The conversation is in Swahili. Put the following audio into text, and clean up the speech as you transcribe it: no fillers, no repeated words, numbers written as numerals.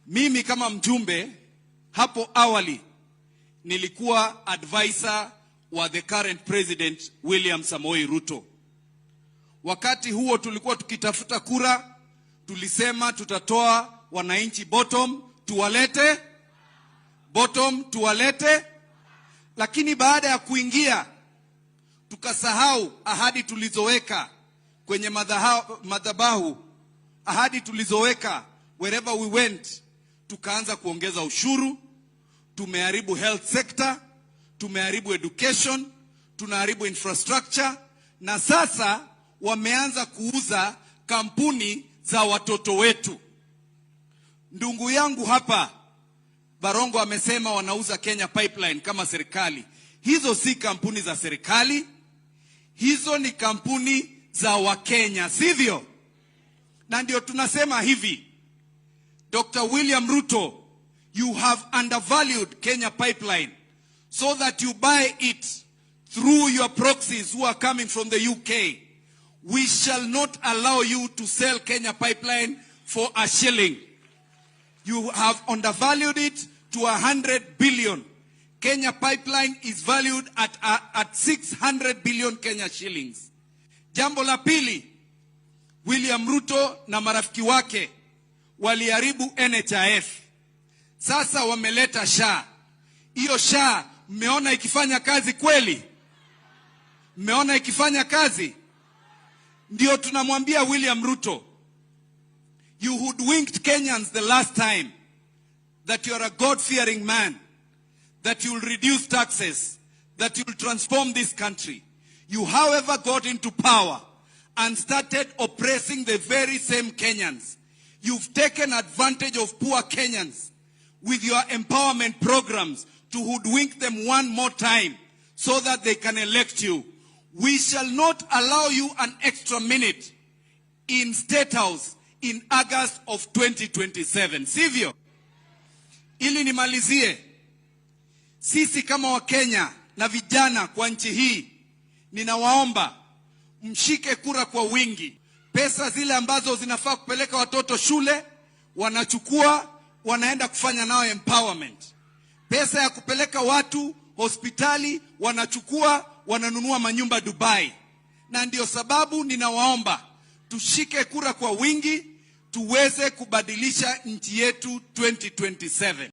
Mimi kama mjumbe hapo awali nilikuwa advisor wa the current president William Samoei Ruto. Wakati huo tulikuwa tukitafuta kura, tulisema tutatoa wananchi bottom tuwalete, lakini baada ya kuingia tukasahau ahadi tulizoweka kwenye madhabahu, ahadi tulizoweka wherever we went. Tukaanza kuongeza ushuru, tumeharibu health sector, tumeharibu education, tunaharibu infrastructure, na sasa wameanza kuuza kampuni za watoto wetu. Ndugu yangu hapa Barongo amesema wanauza Kenya Pipeline kama serikali. Hizo si kampuni za serikali, hizo ni kampuni za Wakenya, sivyo? Na ndio tunasema hivi, Dr. William Ruto, you have undervalued Kenya Pipeline so that you buy it through your proxies who are coming from the UK. We shall not allow you to sell Kenya Pipeline for a shilling. You have undervalued it to 100 billion. Kenya Pipeline is valued at 600 billion Kenya shillings. Jambo la pili, William Ruto na marafiki wake waliharibu NHIF. Sasa wameleta SHA. Hiyo SHA mmeona ikifanya kazi kweli? Mmeona ikifanya kazi? Ndio tunamwambia William Ruto, you hoodwinked Kenyans the last time that you are a God-fearing man, that you will reduce taxes, that you will transform this country. You, however, got into power and started oppressing the very same Kenyans. You've taken advantage of poor Kenyans with your empowerment programs to hoodwink them one more time so that they can elect you. We shall not allow you an extra minute in State House in August of 2027. Sivyo? Ili nimalizie, sisi kama Wakenya na vijana kwa nchi hii, ninawaomba mshike kura kwa wingi. Pesa zile ambazo zinafaa kupeleka watoto shule, wanachukua, wanaenda kufanya nao empowerment. Pesa ya kupeleka watu hospitali, wanachukua, wananunua manyumba Dubai. Na ndio sababu ninawaomba tushike kura kwa wingi, tuweze kubadilisha nchi yetu 2027.